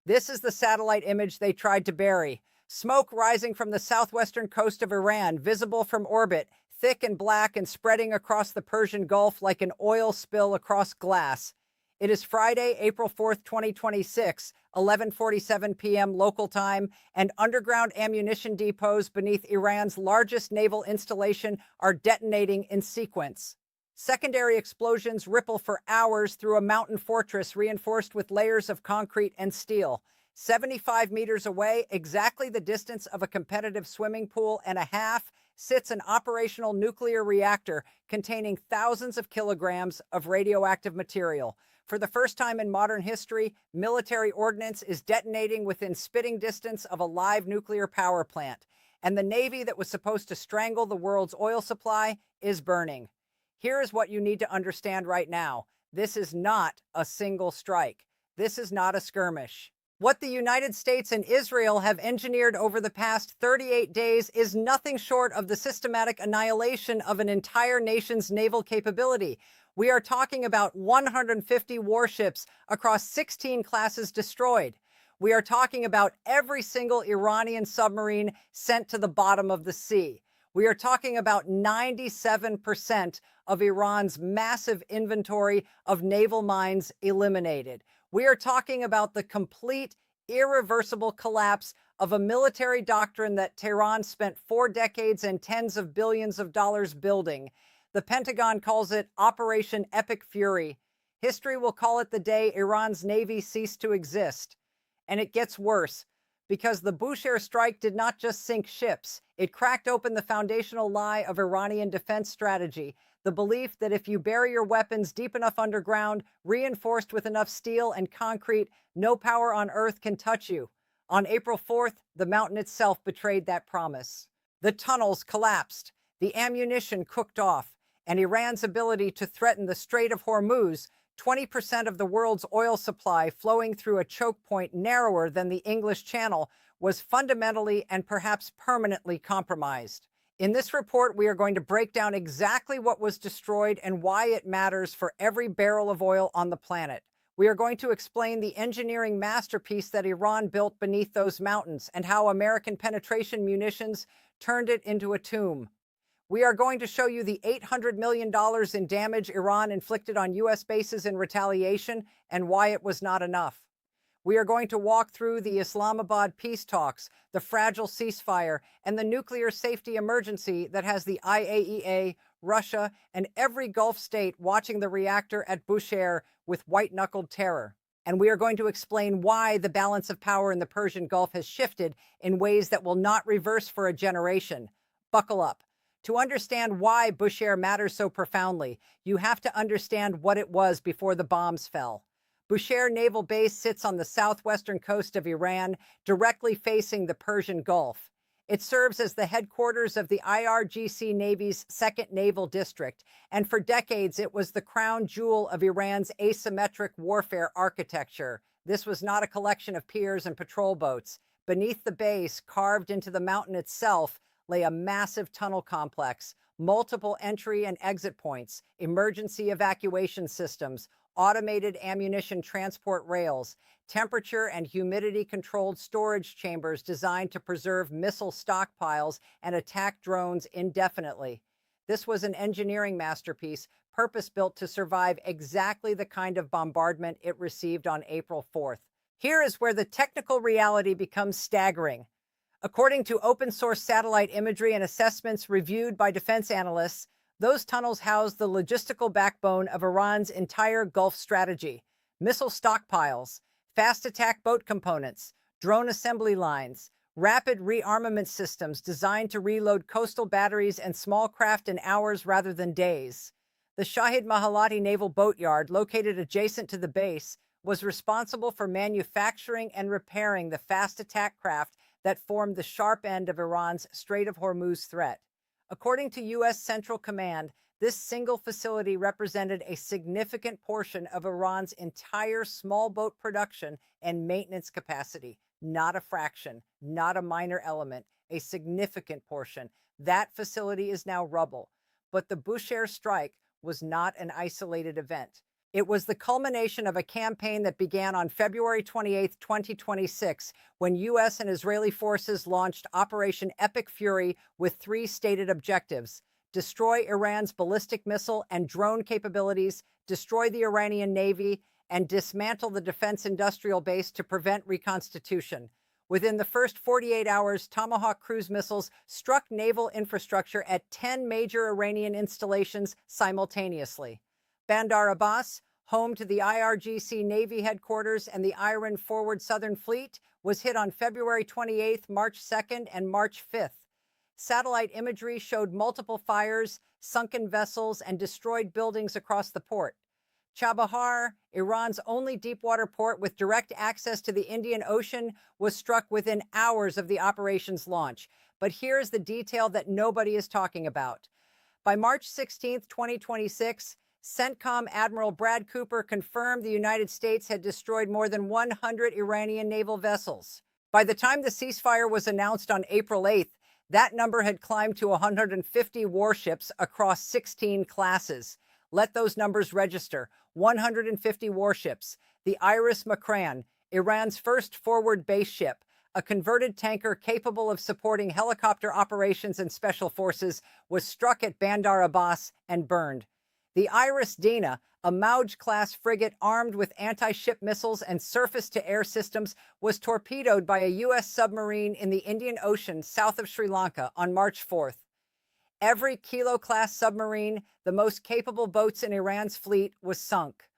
This is the satellite image they tried to bury. Smoke rising from the southwestern coast of Iran, visible from orbit, thick and black and spreading across the Persian Gulf like an oil spill across glass. It is Friday, April 4th, 2026, 11:47 p.m. local time, and underground ammunition depots beneath Iran's largest naval installation are detonating in sequence. Secondary explosions ripple for hours through a mountain fortress reinforced with layers of concrete and steel. 75 meters away, exactly the distance of a competitive swimming pool and a half, sits an operational nuclear reactor containing thousands of kilograms of radioactive material. For the first time in modern history, military ordnance is detonating within spitting distance of a live nuclear power plant. And the Navy that was supposed to strangle the world's oil supply is burning. Here is what you need to understand right now. This is not a single strike. This is not a skirmish. What the United States and Israel have engineered over the past 38 days is nothing short of the systematic annihilation of an entire nation's naval capability. We are talking about 150 warships across 16 classes destroyed. We are talking about every single Iranian submarine sent to the bottom of the sea. We are talking about 97% of Iran's massive inventory of naval mines eliminated. We are talking about the complete, irreversible collapse of a military doctrine that Tehran spent 4 decades and tens of billions of dollars building. The Pentagon calls it Operation Epic Fury. History will call it the day Iran's Navy ceased to exist. And it gets worse, because the Bushehr strike did not just sink ships. It cracked open the foundational lie of Iranian defense strategy, the belief that if you bury your weapons deep enough underground, reinforced with enough steel and concrete, no power on Earth can touch you. On April 4th, the mountain itself betrayed that promise. The tunnels collapsed, the ammunition cooked off, and Iran's ability to threaten the Strait of Hormuz, 20% of the world's oil supply flowing through a choke point narrower than the English Channel, was fundamentally and perhaps permanently compromised. In this report, we are going to break down exactly what was destroyed and why it matters for every barrel of oil on the planet. We are going to explain the engineering masterpiece that Iran built beneath those mountains and how American penetration munitions turned it into a tomb. We are going to show you the $800 million in damage Iran inflicted on U.S. bases in retaliation and why it was not enough. We are going to walk through the Islamabad peace talks, the fragile ceasefire, and the nuclear safety emergency that has the IAEA, Russia, and every Gulf state watching the reactor at Bushehr with white-knuckled terror. And we are going to explain why the balance of power in the Persian Gulf has shifted in ways that will not reverse for a generation. Buckle up. To understand why Bushehr matters so profoundly, you have to understand what it was before the bombs fell. Bushehr Naval Base sits on the southwestern coast of Iran, directly facing the Persian Gulf. It serves as the headquarters of the IRGC Navy's 2nd Naval District, and for decades it was the crown jewel of Iran's asymmetric warfare architecture. This was not a collection of piers and patrol boats. Beneath the base, carved into the mountain itself, lay a massive tunnel complex, multiple entry and exit points, emergency evacuation systems, automated ammunition transport rails, temperature and humidity-controlled storage chambers designed to preserve missile stockpiles and attack drones indefinitely. This was an engineering masterpiece, purpose-built to survive exactly the kind of bombardment it received on April 4th. Here is where the technical reality becomes staggering. According to open-source satellite imagery and assessments reviewed by defense analysts, those tunnels house the logistical backbone of Iran's entire Gulf strategy: missile stockpiles, fast attack boat components, drone assembly lines, rapid rearmament systems designed to reload coastal batteries and small craft in hours rather than days. The Shahid Mahalati Naval Boatyard, located adjacent to the base, was responsible for manufacturing and repairing the fast attack craft that formed the sharp end of Iran's Strait of Hormuz threat. According to U.S. Central Command, this single facility represented a significant portion of Iran's entire small boat production and maintenance capacity. Not a fraction, not a minor element, a significant portion. That facility is now rubble. But the Bushehr strike was not an isolated event. It was the culmination of a campaign that began on February 28, 2026, when U.S. and Israeli forces launched Operation Epic Fury with three stated objectives: destroy Iran's ballistic missile and drone capabilities, destroy the Iranian Navy, and dismantle the defense industrial base to prevent reconstitution. Within the first 48 hours, Tomahawk cruise missiles struck naval infrastructure at 10 major Iranian installations simultaneously. Bandar Abbas, home to the IRGC Navy headquarters and the Iran Forward Southern Fleet, was hit on February 28th, March 2nd, and March 5th. Satellite imagery showed multiple fires, sunken vessels, and destroyed buildings across the port. Chabahar, Iran's only deepwater port with direct access to the Indian Ocean, was struck within hours of the operation's launch. But here's the detail that nobody is talking about. By March 16, 2026, CENTCOM Admiral Brad Cooper confirmed the United States had destroyed more than 100 Iranian naval vessels. By the time the ceasefire was announced on April 8th, that number had climbed to 150 warships across 16 classes. Let those numbers register. 150 warships. The Iris Makran, Iran's first forward base ship, a converted tanker capable of supporting helicopter operations and special forces, was struck at Bandar Abbas and burned. The Iris Dina, a Mauj-class frigate armed with anti-ship missiles and surface-to-air systems, was torpedoed by a U.S. submarine in the Indian Ocean south of Sri Lanka on March 4th. Every Kilo-class submarine, the most capable boats in Iran's fleet, was sunk.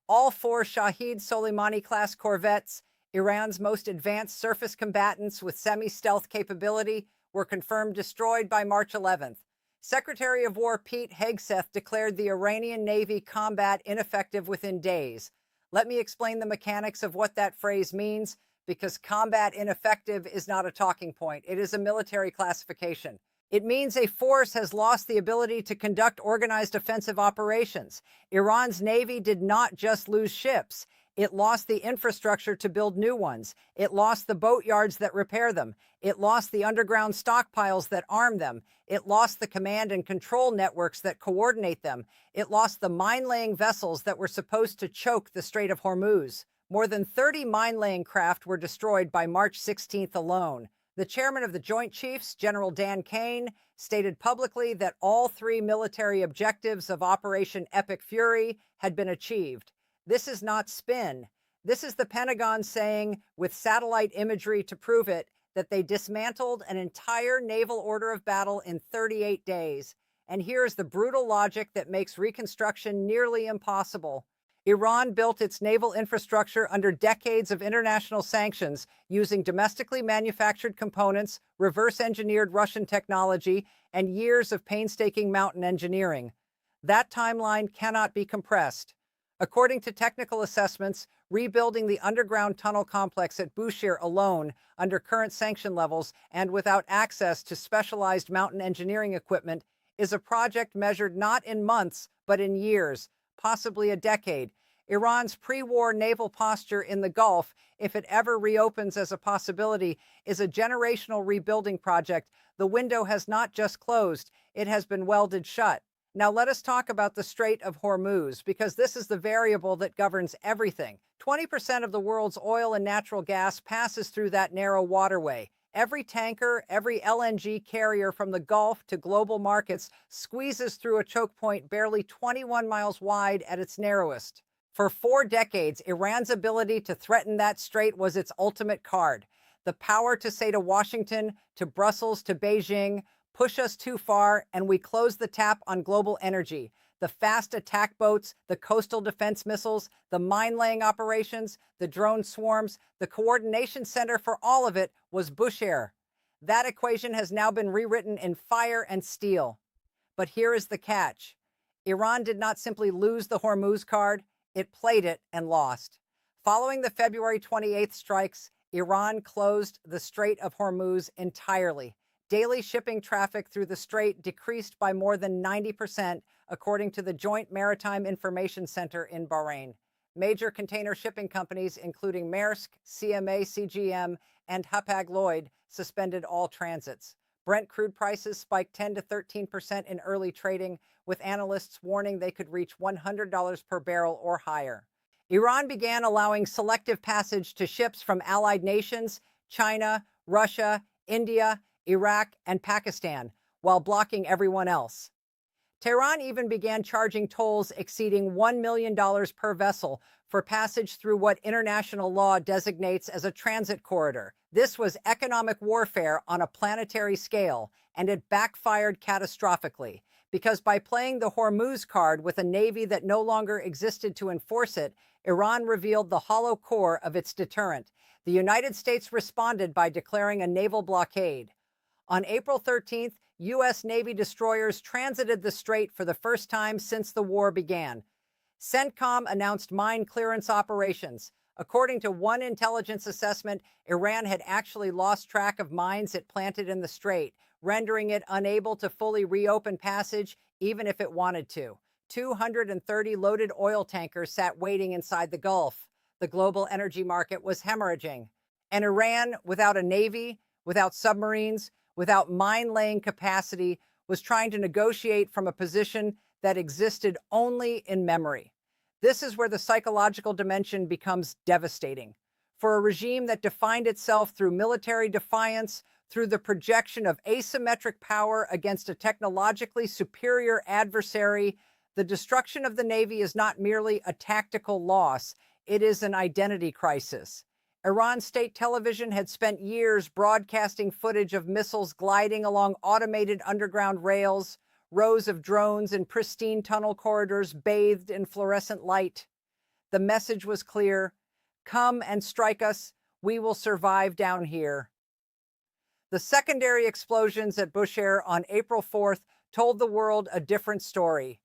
All four Shahid Soleimani-class corvettes, Iran's most advanced surface combatants with semi-stealth capability, were confirmed destroyed by March 11th. Secretary of War Pete Hegseth declared the Iranian Navy combat ineffective within days. Let me explain the mechanics of what that phrase means, because combat ineffective is not a talking point. It is a military classification. It means a force has lost the ability to conduct organized offensive operations. Iran's Navy did not just lose ships. It lost the infrastructure to build new ones. It lost the boatyards that repair them. It lost the underground stockpiles that arm them. It lost the command and control networks that coordinate them. It lost the mine-laying vessels that were supposed to choke the Strait of Hormuz. More than 30 mine-laying craft were destroyed by March 16th alone. The chairman of the Joint Chiefs, General Dan Kane, stated publicly that all three military objectives of Operation Epic Fury had been achieved. This is not spin. This is the Pentagon saying, with satellite imagery to prove it, that they dismantled an entire naval order of battle in 38 days. And here's the brutal logic that makes reconstruction nearly impossible. Iran built its naval infrastructure under decades of international sanctions using domestically manufactured components, reverse-engineered Russian technology, and years of painstaking mountain engineering. That timeline cannot be compressed. According to technical assessments, rebuilding the underground tunnel complex at Bushehr alone, under current sanction levels and without access to specialized mountain engineering equipment, is a project measured not in months, but in years, possibly a decade. Iran's pre-war naval posture in the Gulf, if it ever reopens as a possibility, is a generational rebuilding project. The window has not just closed, it has been welded shut. Now let us talk about the Strait of Hormuz, because this is the variable that governs everything. 20% of the world's oil and natural gas passes through that narrow waterway. Every tanker, every LNG carrier from the Gulf to global markets squeezes through a choke point barely 21 miles wide at its narrowest. For 4 decades, Iran's ability to threaten that strait was its ultimate card. The power to say to Washington, to Brussels, to Beijing, push us too far, and we close the tap on global energy. The fast attack boats, the coastal defense missiles, the mine-laying operations, the drone swarms, the coordination center for all of it was Bushehr. That equation has now been rewritten in fire and steel. But here is the catch. Iran did not simply lose the Hormuz card, it played it and lost. Following the February 28th strikes, Iran closed the Strait of Hormuz entirely. Daily shipping traffic through the strait decreased by more than 90%, according to the Joint Maritime Information Center in Bahrain. Major container shipping companies, including Maersk, CMA CGM, and Hapag-Lloyd, suspended all transits. Brent crude prices spiked 10 to 13% in early trading, with analysts warning they could reach $100 per barrel or higher. Iran began allowing selective passage to ships from allied nations, China, Russia, India, Iraq, and Pakistan, while blocking everyone else. Tehran even began charging tolls exceeding $1 million per vessel for passage through what international law designates as a transit corridor. This was economic warfare on a planetary scale, and it backfired catastrophically, because by playing the Hormuz card with a navy that no longer existed to enforce it, Iran revealed the hollow core of its deterrent. The United States responded by declaring a naval blockade. On April 13th, U.S. Navy destroyers transited the strait for the first time since the war began. CENTCOM announced mine clearance operations. According to one intelligence assessment, Iran had actually lost track of mines it planted in the strait, rendering it unable to fully reopen passage even if it wanted to. 230 loaded oil tankers sat waiting inside the Gulf. The global energy market was hemorrhaging. And Iran, without a navy, without submarines, without mine-laying capacity, was trying to negotiate from a position that existed only in memory. This is where the psychological dimension becomes devastating. For a regime that defined itself through military defiance, through the projection of asymmetric power against a technologically superior adversary, the destruction of the Navy is not merely a tactical loss, it is an identity crisis. Iran state television had spent years broadcasting footage of missiles gliding along automated underground rails, rows of drones in pristine tunnel corridors bathed in fluorescent light. The message was clear: come and strike us, we will survive down here. The secondary explosions at Bushehr on April 4th told the world a different story.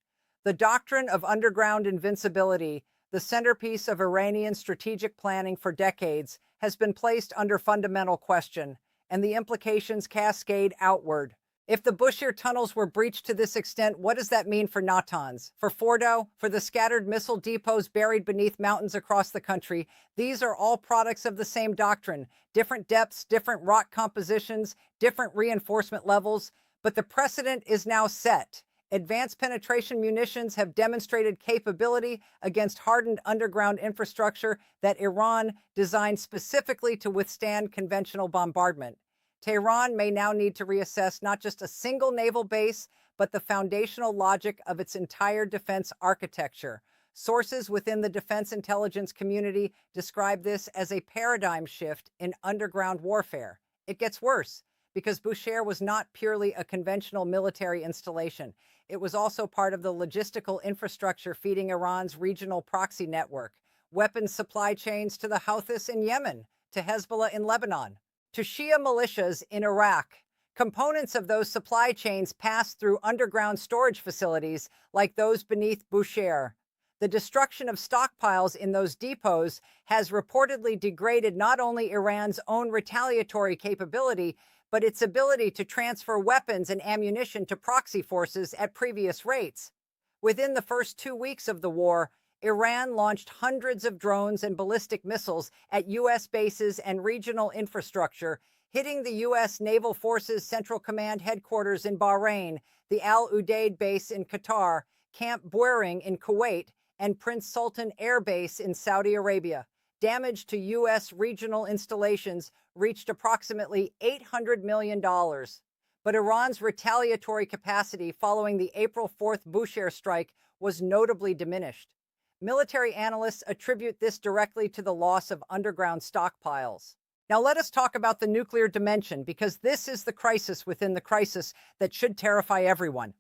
The doctrine of underground invincibility, the centerpiece of Iranian strategic planning for decades, has been placed under fundamental question, and the implications cascade outward. If the Bushehr tunnels were breached to this extent, what does that mean for Natanz, for Fordo, for the scattered missile depots buried beneath mountains across the country? These are all products of the same doctrine: different depths, different rock compositions, different reinforcement levels, but the precedent is now set. Advanced penetration munitions have demonstrated capability against hardened underground infrastructure that Iran designed specifically to withstand conventional bombardment. Tehran may now need to reassess not just a single naval base, but the foundational logic of its entire defense architecture. Sources within the defense intelligence community describe this as a paradigm shift in underground warfare. It gets worse, because Bushehr was not purely a conventional military installation. It was also part of the logistical infrastructure feeding Iran's regional proxy network, weapons supply chains to the Houthis in Yemen, to Hezbollah in Lebanon, to Shia militias in Iraq. Components of those supply chains passed through underground storage facilities like those beneath Bushehr. The destruction of stockpiles in those depots has reportedly degraded not only Iran's own retaliatory capability, but its ability to transfer weapons and ammunition to proxy forces at previous rates. Within the first 2 weeks of the war, Iran launched hundreds of drones and ballistic missiles at U.S. bases and regional infrastructure, hitting the U.S. Naval Forces Central Command headquarters in Bahrain, the Al Udeid base in Qatar, Camp Buehring in Kuwait, and Prince Sultan Air Base in Saudi Arabia. Damage to U.S. regional installations reached approximately $800 million. But Iran's retaliatory capacity following the April 4th Bushehr strike was notably diminished. Military analysts attribute this directly to the loss of underground stockpiles. Now let us talk about the nuclear dimension, because this is the crisis within the crisis that should terrify everyone.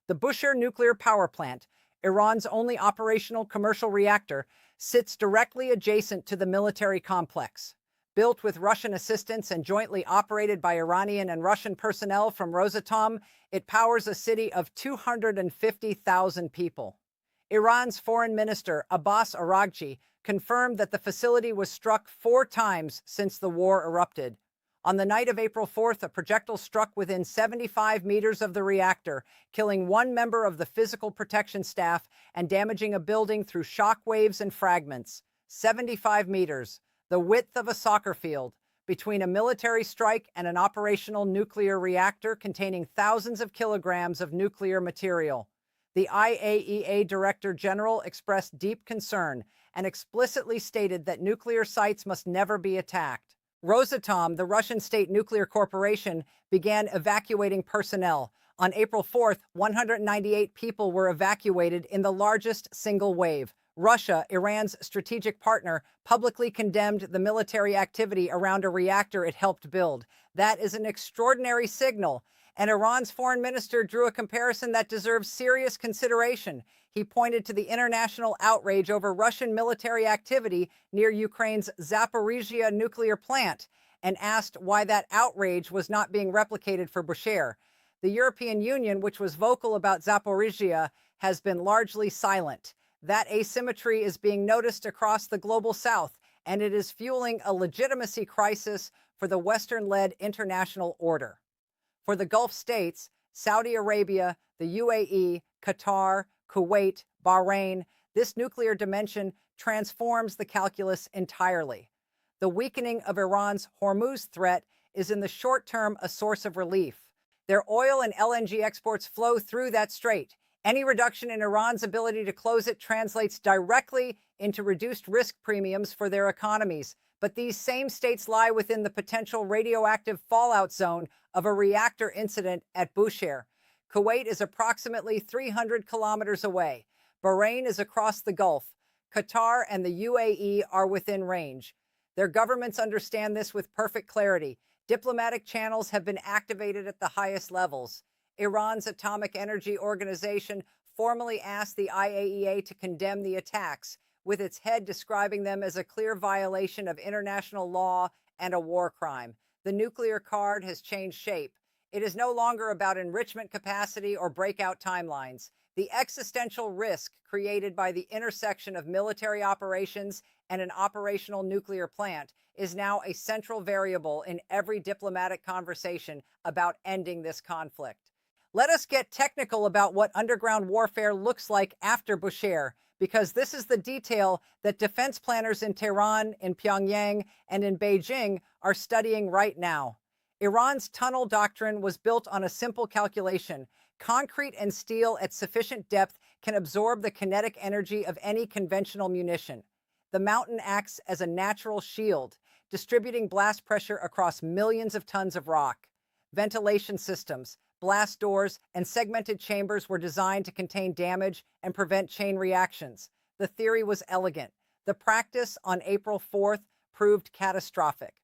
The Bushehr nuclear power plant, Iran's only operational commercial reactor, sits directly adjacent to the military complex. Built with Russian assistance and jointly operated by Iranian and Russian personnel from Rosatom, it powers a city of 250,000 people. Iran's foreign minister, Abbas Araghchi, confirmed that the facility was struck 4 times since the war erupted. On the night of April 4th, a projectile struck within 75 meters of the reactor, killing 1 member of the physical protection staff and damaging a building through shock waves and fragments. 75 meters, the width of a soccer field, between a military strike and an operational nuclear reactor containing thousands of kilograms of nuclear material. The IAEA Director General expressed deep concern and explicitly stated that nuclear sites must never be attacked. Rosatom, the Russian state nuclear corporation, began evacuating personnel. On April 4th, 198 people were evacuated in the largest single wave. Russia, Iran's strategic partner, publicly condemned the military activity around a reactor it helped build. That is an extraordinary signal, and Iran's foreign minister drew a comparison that deserves serious consideration. He pointed to the international outrage over Russian military activity near Ukraine's Zaporizhia nuclear plant and asked why that outrage was not being replicated for Bushehr. The European Union, which was vocal about Zaporizhia, has been largely silent. That asymmetry is being noticed across the global south, and it is fueling a legitimacy crisis for the Western-led international order. For the Gulf states, Saudi Arabia, the UAE, Qatar, Kuwait, Bahrain, this nuclear dimension transforms the calculus entirely. The weakening of Iran's Hormuz threat is in the short term a source of relief. Their oil and LNG exports flow through that strait. Any reduction in Iran's ability to close it translates directly into reduced risk premiums for their economies. But these same states lie within the potential radioactive fallout zone of a reactor incident at Bushehr. Kuwait is approximately 300 kilometers away. Bahrain is across the Gulf. Qatar and the UAE are within range. Their governments understand this with perfect clarity. Diplomatic channels have been activated at the highest levels. Iran's Atomic Energy Organization formally asked the IAEA to condemn the attacks, with its head describing them as a clear violation of international law and a war crime. The nuclear card has changed shape. It is no longer about enrichment capacity or breakout timelines. The existential risk created by the intersection of military operations and an operational nuclear plant is now a central variable in every diplomatic conversation about ending this conflict. Let us get technical about what underground warfare looks like after Bushehr, because this is the detail that defense planners in Tehran, in Pyongyang, and in Beijing are studying right now. Iran's tunnel doctrine was built on a simple calculation. Concrete and steel at sufficient depth can absorb the kinetic energy of any conventional munition. The mountain acts as a natural shield, distributing blast pressure across millions of tons of rock. Ventilation systems, blast doors, and segmented chambers were designed to contain damage and prevent chain reactions. The theory was elegant. The practice on April 4th proved catastrophic.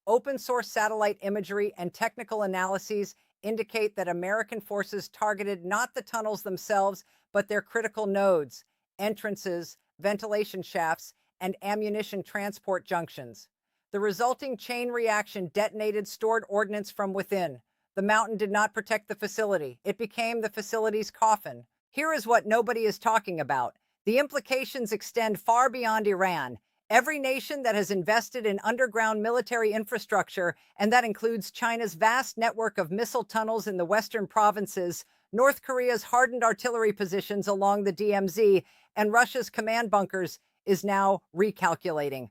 Open-source satellite imagery and technical analyses indicate that American forces targeted not the tunnels themselves, but their critical nodes, entrances, ventilation shafts, and ammunition transport junctions. The resulting chain reaction detonated stored ordnance from within. The mountain did not protect the facility. It became the facility's coffin. Here is what nobody is talking about. The implications extend far beyond Iran. Every nation that has invested in underground military infrastructure, and that includes China's vast network of missile tunnels in the western provinces, North Korea's hardened artillery positions along the DMZ, and Russia's command bunkers, is now recalculating.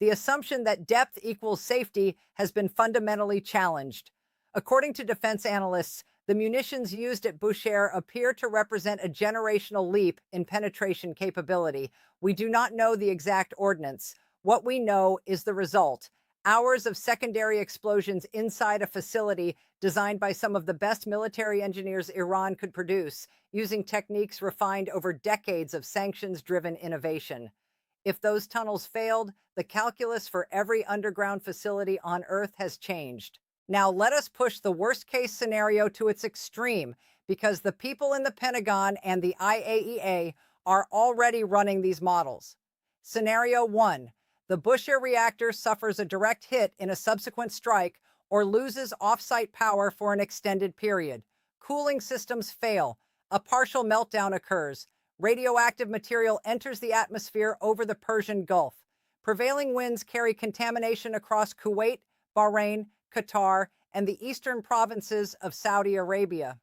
The assumption that depth equals safety has been fundamentally challenged. According to defense analysts, the munitions used at Bushehr appear to represent a generational leap in penetration capability. We do not know the exact ordnance. What we know is the result. Hours of secondary explosions inside a facility designed by some of the best military engineers Iran could produce, using techniques refined over decades of sanctions-driven innovation. If those tunnels failed, the calculus for every underground facility on Earth has changed. Now let us push the worst-case scenario to its extreme, because the people in the Pentagon and the IAEA are already running these models. Scenario 1. The Bushehr reactor suffers a direct hit in a subsequent strike or loses off-site power for an extended period. Cooling systems fail. A partial meltdown occurs. Radioactive material enters the atmosphere over the Persian Gulf. Prevailing winds carry contamination across Kuwait, Bahrain, Qatar, and the eastern provinces of Saudi Arabia.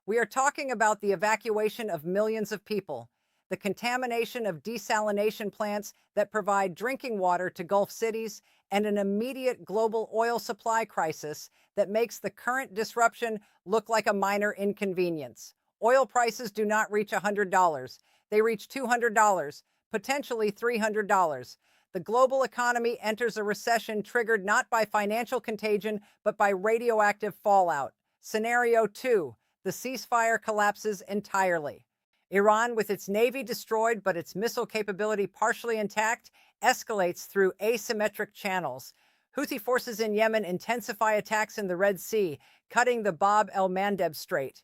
We are talking about the evacuation of millions of people. the contamination of desalination plants that provide drinking water to Gulf cities, and an immediate global oil supply crisis that makes the current disruption look like a minor inconvenience. Oil prices do not reach $100. They reach $200, potentially $300. The global economy enters a recession triggered not by financial contagion, but by radioactive fallout. Scenario 2, the ceasefire collapses entirely. Iran, with its navy destroyed but its missile capability partially intact, escalates through asymmetric channels. Houthi forces in Yemen intensify attacks in the Red Sea, cutting the Bab el-Mandeb Strait.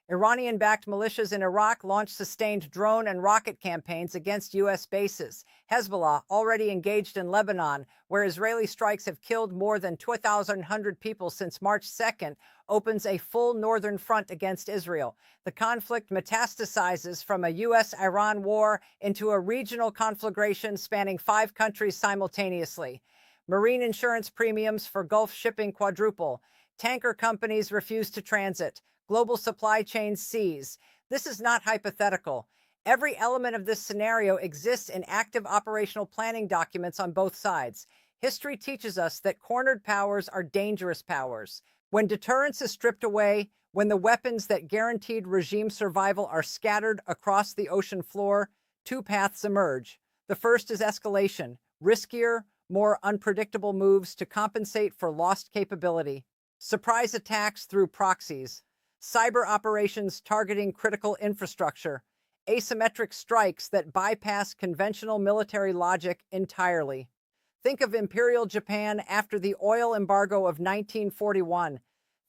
Iranian-backed militias in Iraq launch sustained drone and rocket campaigns against U.S. bases. Hezbollah, already engaged in Lebanon, where Israeli strikes have killed more than 2,100 people since March 2nd, opens a full northern front against Israel. The conflict metastasizes from a U.S.-Iran war into a regional conflagration spanning 5 countries simultaneously. Marine insurance premiums for Gulf shipping quadruple. Tanker companies refuse to transit. Global supply chains seize. This is not hypothetical. Every element of this scenario exists in active operational planning documents on both sides. History teaches us that cornered powers are dangerous powers. When deterrence is stripped away, when the weapons that guaranteed regime survival are scattered across the ocean floor, 2 paths emerge. The first is escalation, riskier, more unpredictable moves to compensate for lost capability. Surprise attacks through proxies. Cyber operations targeting critical infrastructure, asymmetric strikes that bypass conventional military logic entirely. Think of Imperial Japan after the oil embargo of 1941.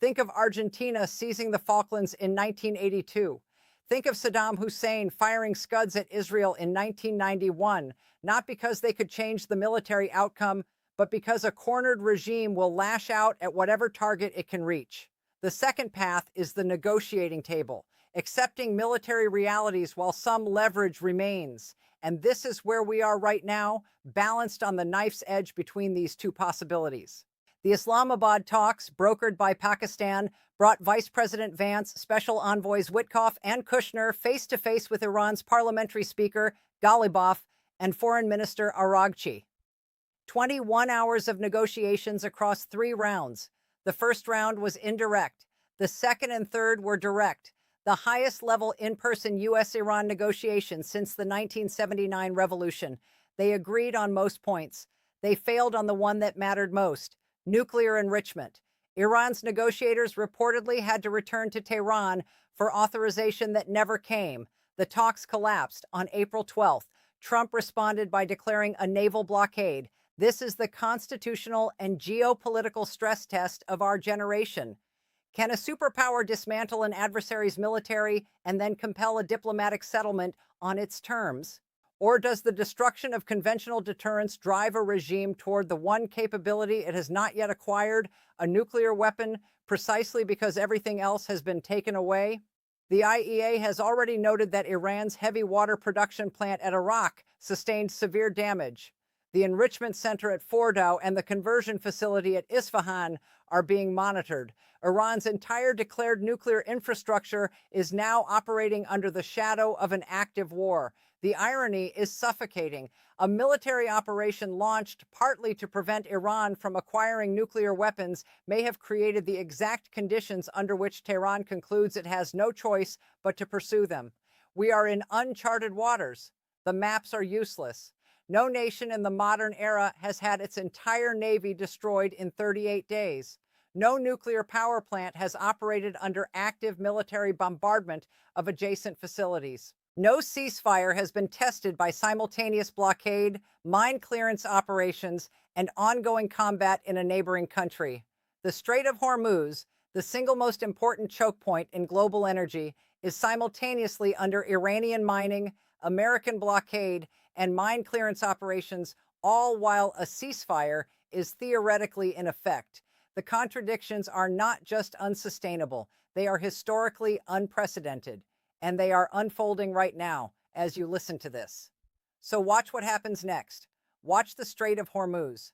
Think of Argentina seizing the Falklands in 1982. Think of Saddam Hussein firing Scuds at Israel in 1991, not because they could change the military outcome, but because a cornered regime will lash out at whatever target it can reach. The second path is the negotiating table, accepting military realities while some leverage remains. And this is where we are right now, balanced on the knife's edge between these 2 possibilities. The Islamabad talks, brokered by Pakistan, brought Vice President Vance, Special Envoys Witkoff and Kushner face-to-face with Iran's parliamentary speaker, Ghalibaf, and Foreign Minister Araghchi. 21 hours of negotiations across 3 rounds. The first round was indirect. The second and third were direct, the highest level in-person U.S.-Iran negotiations since the 1979 revolution. They agreed on most points. They failed on the one that mattered most, nuclear enrichment. Iran's negotiators reportedly had to return to Tehran for authorization that never came. The talks collapsed on April 12th. Trump responded by declaring a naval blockade. This is the constitutional and geopolitical stress test of our generation. Can a superpower dismantle an adversary's military and then compel a diplomatic settlement on its terms? Or does the destruction of conventional deterrence drive a regime toward the one capability it has not yet acquired, a nuclear weapon, precisely because everything else has been taken away? The IEA has already noted that Iran's heavy water production plant at Arak sustained severe damage. The enrichment center at Fordow and the conversion facility at Isfahan are being monitored. Iran's entire declared nuclear infrastructure is now operating under the shadow of an active war. The irony is suffocating. A military operation launched partly to prevent Iran from acquiring nuclear weapons may have created the exact conditions under which Tehran concludes it has no choice but to pursue them. We are in uncharted waters. The maps are useless. No nation in the modern era has had its entire navy destroyed in 38 days. No nuclear power plant has operated under active military bombardment of adjacent facilities. No ceasefire has been tested by simultaneous blockade, mine clearance operations, and ongoing combat in a neighboring country. The Strait of Hormuz, the single most important choke point in global energy, is simultaneously under Iranian mining, American blockade, and mine clearance operations, all while a ceasefire is theoretically in effect. The contradictions are not just unsustainable, they are historically unprecedented, and they are unfolding right now as you listen to this. So watch what happens next. Watch the Strait of Hormuz.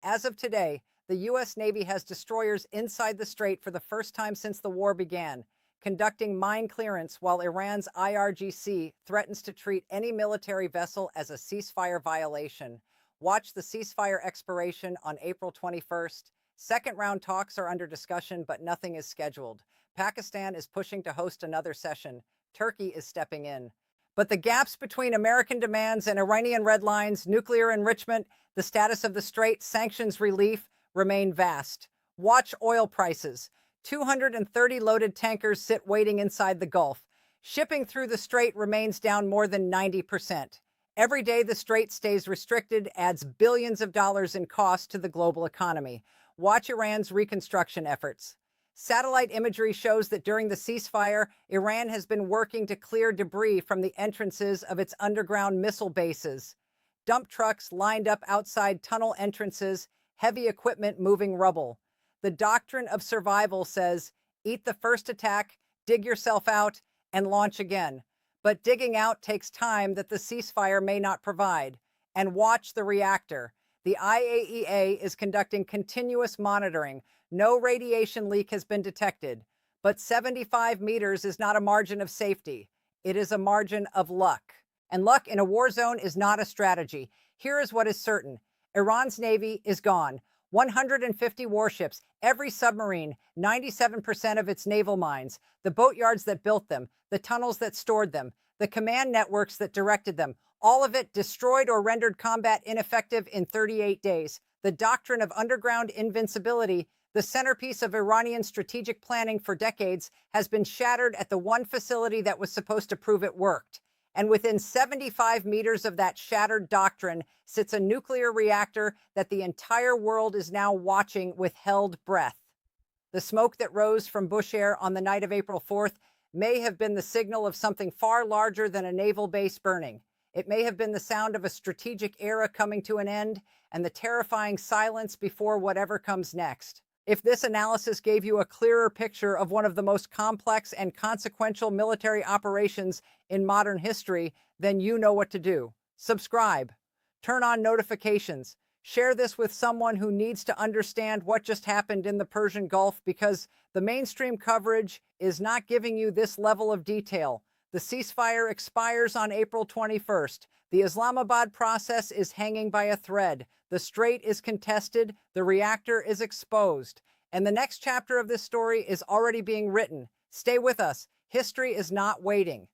As of today, the U.S. Navy has destroyers inside the strait for the first time since the war began. conducting mine clearance while Iran's IRGC threatens to treat any military vessel as a ceasefire violation. Watch the ceasefire expiration on April 21st. Second-round talks are under discussion, but nothing is scheduled. Pakistan is pushing to host another session. Turkey is stepping in. But the gaps between American demands and Iranian red lines, nuclear enrichment, the status of the Strait, sanctions relief, remain vast. Watch oil prices. 230 loaded tankers sit waiting inside the Gulf. Shipping through the Strait remains down more than 90%. Every day the Strait stays restricted adds billions of dollars in cost to the global economy. Watch Iran's reconstruction efforts. Satellite imagery shows that during the ceasefire, Iran has been working to clear debris from the entrances of its underground missile bases. Dump trucks lined up outside tunnel entrances, heavy equipment moving rubble. The doctrine of survival says, eat the first attack, dig yourself out, and launch again. But digging out takes time that the ceasefire may not provide. And watch the reactor. The IAEA is conducting continuous monitoring. No radiation leak has been detected. But 75 meters is not a margin of safety. It is a margin of luck. And luck in a war zone is not a strategy. Here is what is certain. Iran's Navy is gone. 150 warships, every submarine, 97% of its naval mines, the boatyards that built them, the tunnels that stored them, the command networks that directed them, all of it destroyed or rendered combat ineffective in 38 days. The doctrine of underground invincibility, the centerpiece of Iranian strategic planning for decades, has been shattered at the one facility that was supposed to prove it worked. And within 75 meters of that shattered doctrine sits a nuclear reactor that the entire world is now watching with held breath. The smoke that rose from Bushehr on the night of April 4th may have been the signal of something far larger than a naval base burning. It may have been the sound of a strategic era coming to an end and the terrifying silence before whatever comes next. If this analysis gave you a clearer picture of one of the most complex and consequential military operations in modern history, then you know what to do. Subscribe. Turn on notifications. Share this with someone who needs to understand what just happened in the Persian Gulf, because the mainstream coverage is not giving you this level of detail. The ceasefire expires on April 21st. The Islamabad process is hanging by a thread. The Strait is contested. The reactor is exposed. And the next chapter of this story is already being written. Stay with us. History is not waiting.